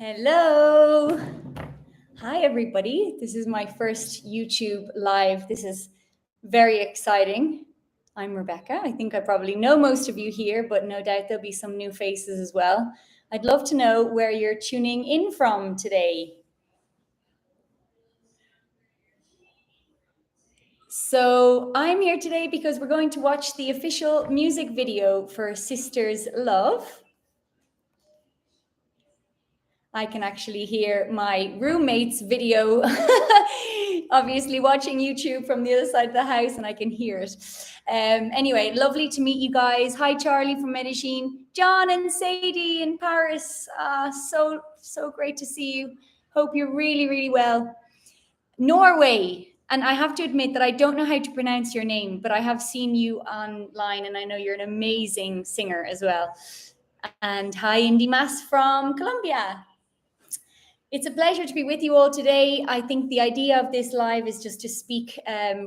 Hello. Hi, everybody. This is my first YouTube live. This is very exciting. I'm Rebecca. I think I probably know most of you here, but no doubt there'll be some new faces as well. I'd love to know where you're tuning in from today. So I'm here today because we're going to watch the official music video for Sisters Love. I can actually hear my roommate's video, obviously watching YouTube from the other side of the house, and I can hear it. Anyway, lovely to meet you guys. Hi, Charlie from Medellin, John and Sadie in Paris. So great to see you. Hope you're really, really well. Norway. And I have to admit that I don't know how to pronounce your name, but I have seen you online and I know you're an amazing singer as well. And hi, Indy Mas from Colombia. It's a pleasure to be with you all today. I think the idea of this live is just to speak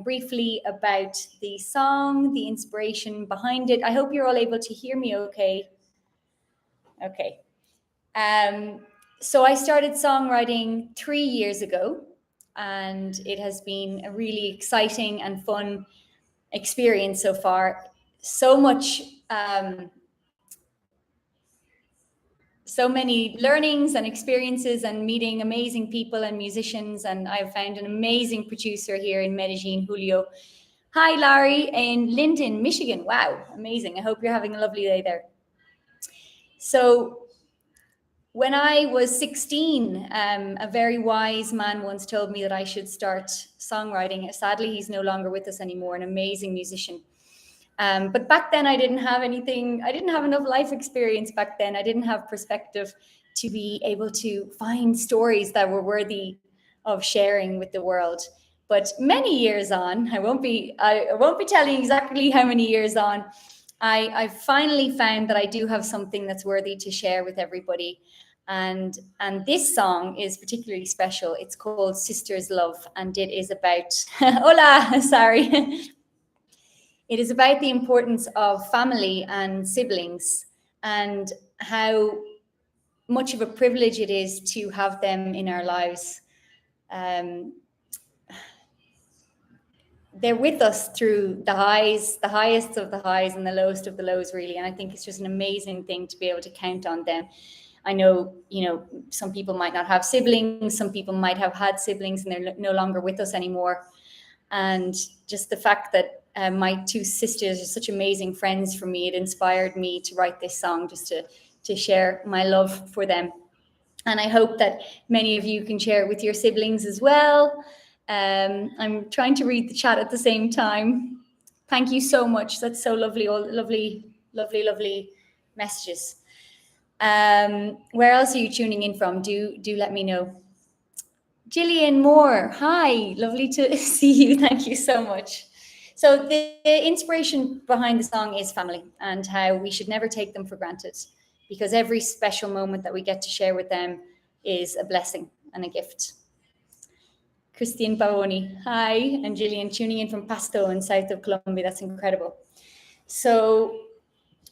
briefly about the song, the inspiration behind it. I hope you're all able to hear me okay. Okay. So I started songwriting 3 years ago, and it has been a really exciting and fun experience so far. So many learnings and experiences and meeting amazing people and musicians. And I've found an amazing producer here in Medellin, Julio. Hi, Larry, in Linden, Michigan. Wow, amazing. I hope you're having a lovely day there. So when I was 16, a very wise man once told me that I should start songwriting. Sadly, he's no longer with us anymore, an amazing musician. But back then I didn't have anything. I didn't have enough life experience back then. I didn't have perspective to be able to find stories that were worthy of sharing with the world. But many years on, I won't be telling exactly how many years on, I finally found that I do have something that's worthy to share with everybody. And this song is particularly special. It's called Sisters Love, and it is about hola, sorry. It is about the importance of family and siblings and how much of a privilege it is to have them in our lives. They're with us through the highs, the highest of the highs and the lowest of the lows, really. And I think it's just an amazing thing to be able to count on them. I know, some people might not have siblings, some people might have had siblings and they're no longer with us anymore. And just the fact that my two sisters are such amazing friends for me, it inspired me to write this song just to share my love for them. And I hope that many of you can share it with your siblings as well. I'm trying to read the chat at the same time. Thank you so much. That's so lovely. All lovely messages. Where else are you tuning in from? Do let me know. Gillian Moore, hi, lovely to see you. Thank you so much. So the inspiration behind the song is family and how we should never take them for granted, because every special moment that we get to share with them is a blessing and a gift. Christine Pavoni, hi, and Gillian tuning in from Pasto in south of Colombia. That's incredible. So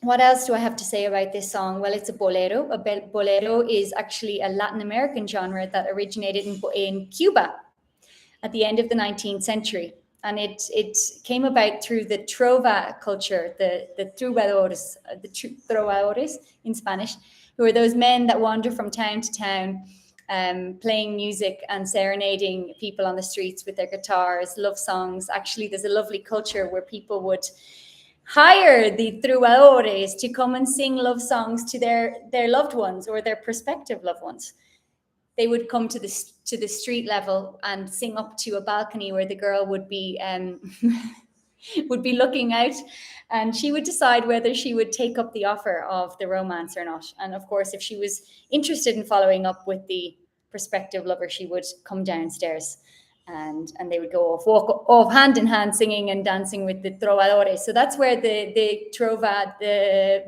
what else do I have to say about this song? Well, it's a bolero. A bolero is actually a Latin American genre that originated in Cuba at the end of the 19th century. And it came about through the trova culture, the trovadores in Spanish, who are those men that wander from town to town, playing music and serenading people on the streets with their guitars, love songs. Actually, there's a lovely culture where people would hire the trovadores to come and sing love songs to their loved ones or their prospective loved ones. They would come to the street level and sing up to a balcony where the girl would be looking out, and she would decide whether she would take up the offer of the romance or not. And of course, if she was interested in following up with the prospective lover, she would come downstairs and they would walk off hand in hand, singing and dancing with the trovadores. So that's where the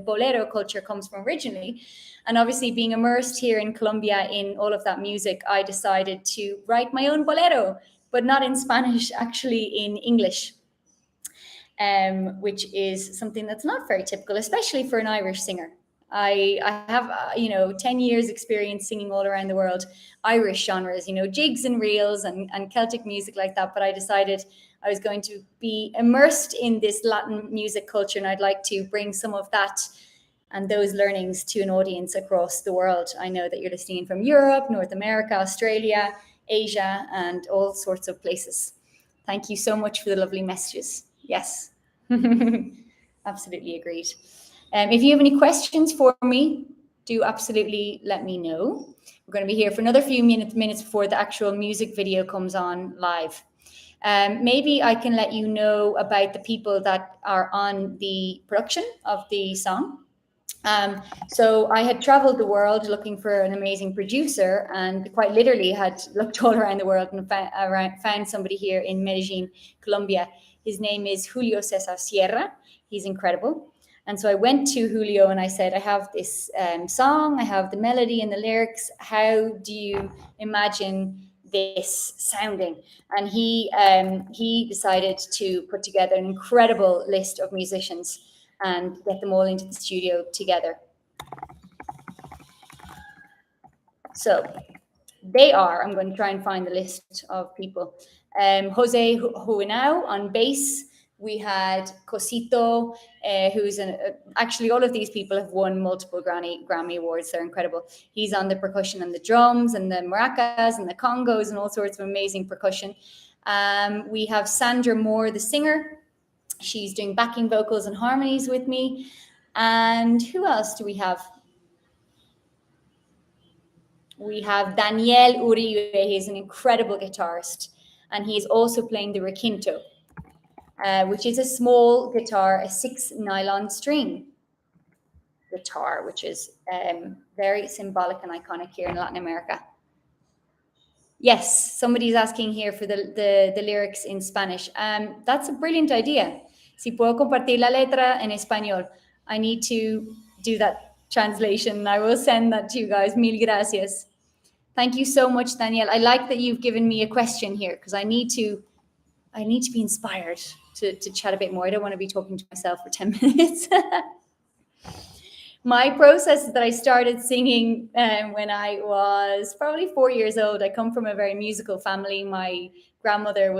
bolero culture comes from originally. And obviously, being immersed here in Colombia in all of that music, I decided to write my own bolero, but not in Spanish, actually in English, which is something that's not very typical, especially for an Irish singer. I have, 10 years experience singing all around the world, Irish genres, jigs and reels and Celtic music like that. But I decided I was going to be immersed in this Latin music culture, and I'd like to bring some of that and those learnings to an audience across the world. I know that you're listening from Europe, North America, Australia, Asia, and all sorts of places. Thank you so much for the lovely messages. Yes, absolutely agreed. If you have any questions for me, do absolutely let me know. We're going to be here for another few minutes before the actual music video comes on live. Maybe I can let you know about the people that are on the production of the song. So I had traveled the world looking for an amazing producer, and quite literally had looked all around the world and found somebody here in Medellin, Colombia. His name is Julio Cesar Sierra. He's incredible. And so I went to Julio and I said, I have this song, I have the melody and the lyrics. How do you imagine this sounding? And he decided to put together an incredible list of musicians and get them all into the studio together. So they are, I'm going to try and find the list of people. Jose Huinao on bass. We had Cosito, who's actually all of these people have won multiple Grammy Awards. They're incredible. He's on the percussion and the drums and the maracas and the congos and all sorts of amazing percussion. We have Sandra Moore, the singer. She's doing backing vocals and harmonies with me. And who else do we have? We have Daniel Uribe. He's an incredible guitarist. And he's also playing the requinto, which is a small guitar, a 6 nylon string guitar, which is very symbolic and iconic here in Latin America. Yes, somebody's asking here for the lyrics in Spanish. That's a brilliant idea. Si puedo compartir la letra en español. I need to do that translation. I will send that to you guys. Mil gracias. Thank you so much, Danielle. I like that you've given me a question here because I need to be inspired to chat a bit more. I don't want to be talking to myself for 10 minutes. My process is that I started singing when I was probably 4 years old. I come from a very musical family. My grandmother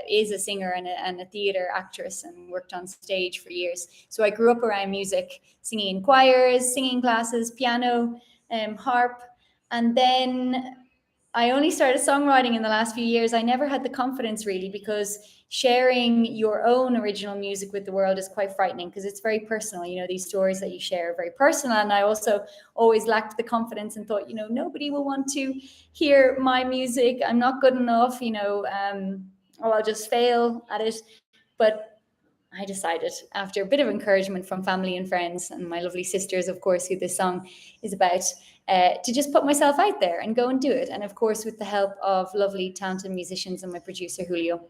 is a singer and a theater actress and worked on stage for years. So I grew up around music, singing in choirs, singing classes, piano, harp. And then I only started songwriting in the last few years. I never had the confidence really, because sharing your own original music with the world is quite frightening because it's very personal. These stories that you share are very personal. And I also always lacked the confidence and thought, nobody will want to hear my music. I'm not good enough, or I'll just fail at it. But I decided, after a bit of encouragement from family and friends and my lovely sisters, of course, who this song is about, to just put myself out there and go and do it. And of course, with the help of lovely, talented musicians and my producer, Julio,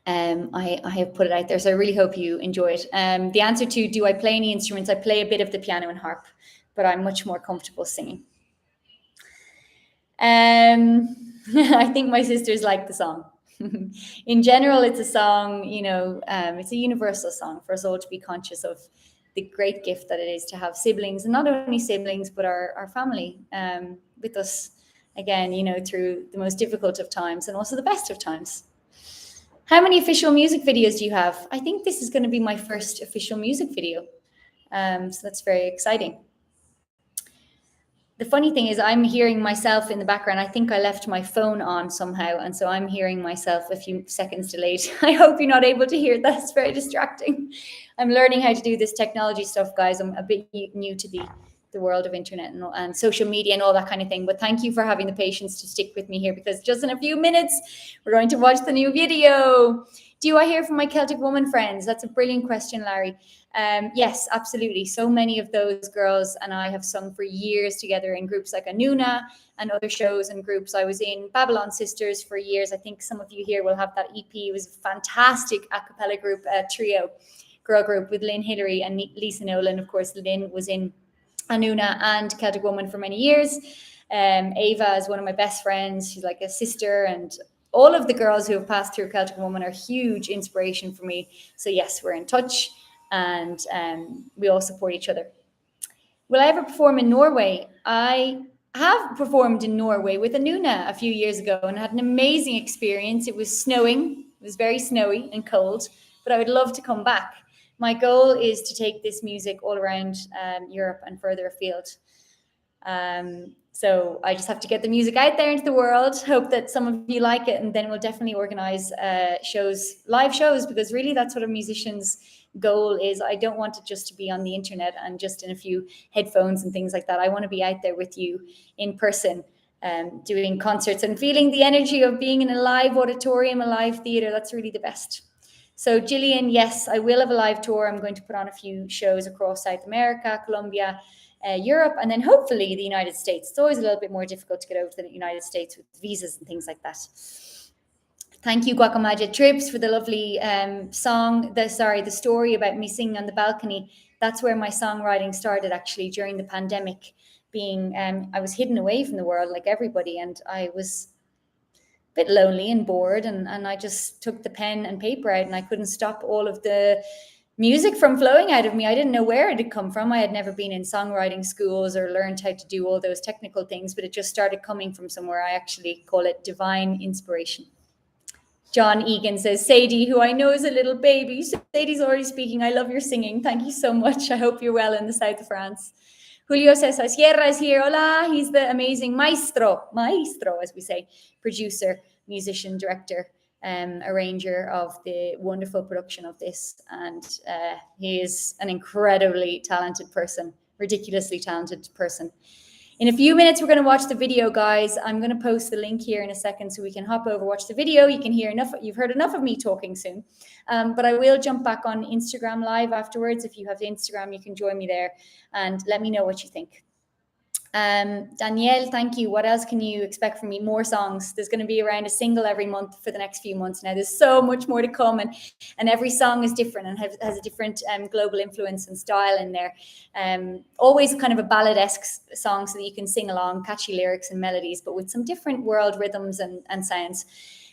I have put it out there. So I really hope you enjoy it. The answer to, do I play any instruments? I play a bit of the piano and harp, but I'm much more comfortable singing. I think my sisters like the song. In general, it's a song, it's a universal song for us all to be conscious of the great gift that it is to have siblings, and not only siblings, but our family with us again, through the most difficult of times and also the best of times. How many official music videos do you have? I think this is going to be my first official music video. So that's very exciting. The funny thing is I'm hearing myself in the background. I think I left my phone on somehow. And so I'm hearing myself a few seconds delayed. I hope you're not able to hear that. It's very distracting. I'm learning how to do this technology stuff, guys. I'm a bit new to the world of internet and social media and all that kind of thing. But thank you for having the patience to stick with me here, because just in a few minutes, we're going to watch the new video. Do I hear from my Celtic woman friends? That's a brilliant question, Larry. Yes, absolutely. So many of those girls and I have sung for years together in groups like Anuna and other shows and groups. I was in Babylon Sisters for years. I think some of you here will have that EP. It was a fantastic a cappella group, trio, girl group with Lynn Hillary and Lisa Nolan. Of course, Lynn was in Anuna and Celtic Woman for many years. Ava is one of my best friends. She's like a sister, and all of the girls who have passed through Celtic Woman are huge inspiration for me. So yes, we're in touch and we all support each other. Will I ever perform in Norway? I have performed in Norway with Anuna a few years ago and had an amazing experience. It was snowing. It was very snowy and cold, but I would love to come back. My goal is to take this music all around Europe and further afield. So I just have to get the music out there into the world, hope that some of you like it, and then we'll definitely organize live shows, because really that's what a musician's goal is. I don't want it just to be on the internet and just in a few headphones and things like that. I want to be out there with you in person, doing concerts and feeling the energy of being in a live auditorium, a live theater. That's really the best. So Gillian, yes, I will have a live tour. I'm going to put on a few shows across South America, Colombia, Europe, and then hopefully the United States. It's always a little bit more difficult to get over to the United States with visas and things like that. Thank you, Guacamaja Trips, for the lovely the story about me singing on the balcony. That's where my songwriting started, actually, during the pandemic. I was hidden away from the world like everybody, and I was a bit lonely and bored, and I just took the pen and paper out, and I couldn't stop all of the music from flowing out of me. I didn't know where it had come from. I had never been in songwriting schools or learned how to do all those technical things, but it just started coming from somewhere. I actually call it divine inspiration. John Egan says, Sadie, who I know is a little baby. Sadie's already speaking. I love your singing. Thank you so much. I hope you're well in the south of France. Julio says, Sierra is here. Hola. He's the amazing maestro, as we say, producer, musician, director, arranger of the wonderful production of this. And he is an incredibly talented person, ridiculously talented person. In a few minutes, we're going to watch the video, guys. I'm going to post the link here in a second so we can hop over, watch the video. You can hear enough. You've heard enough of me talking soon. But I will jump back on Instagram Live afterwards. If you have Instagram, you can join me there and let me know what you think. Danielle, thank you. What else can you expect from me? More songs. There's going to be around a single every month for the next few months now. There's so much more to come, and every song is different and has a different global influence and style in there. Always kind of a ballad-esque song so that you can sing along, catchy lyrics and melodies, but with some different world rhythms and sounds.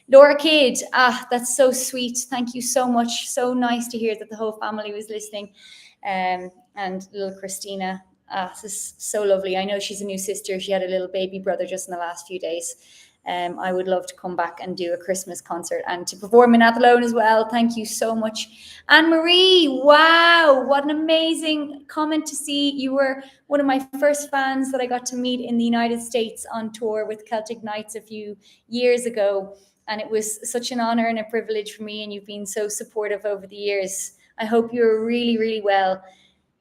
Laura Kidd, that's so sweet. Thank you so much. So nice to hear that the whole family was listening. And little Christina, this is so lovely. I know she's a new sister. She had a little baby brother just in the last few days. I would love to come back and do a Christmas concert and to perform in Athlone as well. Thank you so much. Anne-Marie, wow, what an amazing comment to see. You were one of my first fans that I got to meet in the United States on tour with Celtic Knights a few years ago. And it was such an honor and a privilege for me. And you've been so supportive over the years. I hope you're really, really well.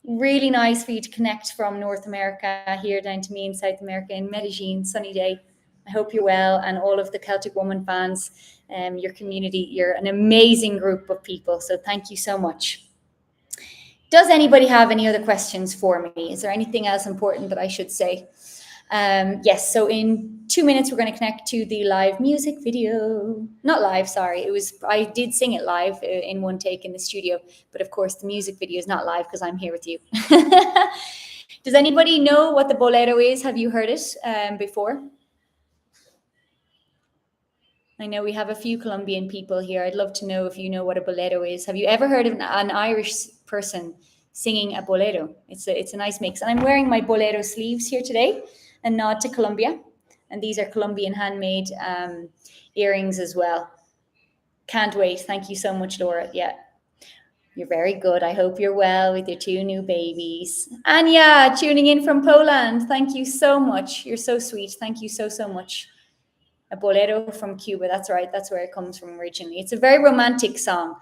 Really nice for you to connect from North America here down to me in South America in Medellin, sunny day. I hope you're well, and all of the Celtic Woman fans, your community, you're an amazing group of people. So thank you so much. Does anybody have any other questions for me? Is there anything else important that I should say? Yes, so in 2 minutes, we're going to connect to the live music video. Not live, sorry. I did sing it live in one take in the studio, but of course the music video is not live because I'm here with you. Does anybody know what the bolero is? Have you heard it before? I know we have a few Colombian people here. I'd love to know if you know what a bolero is. Have you ever heard of an Irish person singing a bolero? It's a nice mix. And I'm wearing my bolero sleeves here today, a nod to Colombia. And these are Colombian handmade earrings as well. Can't wait. Thank you so much, Laura. Yeah, you're very good. I hope you're well with your 2 new babies. Anya, tuning in from Poland. Thank you so much. You're so sweet. Thank you so, so much. A bolero from Cuba. That's right. That's where it comes from originally. It's a very romantic song.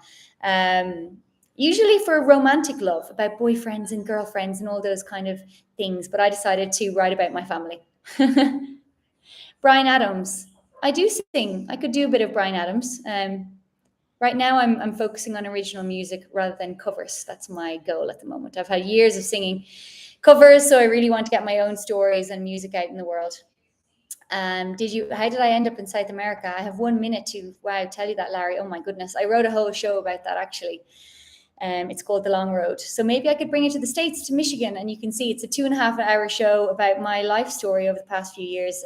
Usually for romantic love, about boyfriends and girlfriends and all those kind of things. But I decided to write about my family. Bryan Adams. I do sing. I could do a bit of Bryan Adams. Right now, I'm focusing on original music rather than covers. That's my goal at the moment. I've had years of singing covers, so I really want to get my own stories and music out in the world. How did I end up in South America? I have 1 minute to, tell you that, Larry. Oh my goodness. I wrote a whole show about that, actually. It's called The Long Road. So maybe I could bring it to the States, to Michigan, and you can see it's a 2.5-hour show about my life story over the past few years,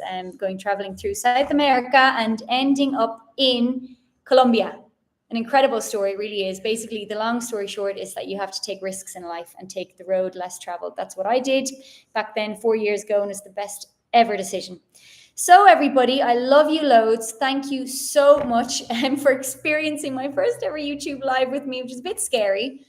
traveling through South America and ending up in Colombia. an incredible story, it really is. Basically, the long story short is that you have to take risks in life and take the road less traveled. That's what I did back then 4 years ago, and it's the best ever decision. So everybody, I love you loads. Thank you so much for experiencing my first ever YouTube live with me, which is a bit scary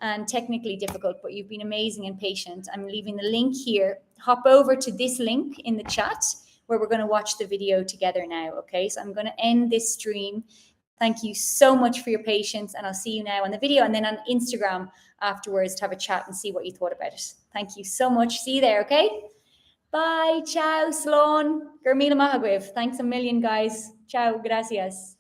and technically difficult, but you've been amazing and patient. I'm leaving the link here. Hop over to this link in the chat where we're going to watch the video together now, okay? So I'm going to end this stream. Thank you so much for your patience, and I'll see you now on the video and then on Instagram afterwards to have a chat and see what you thought about it. Thank you so much. See you there, okay? Bye. Ciao. Slán. Gur míle maith agóibh. Thanks a million, guys. Ciao. Gracias.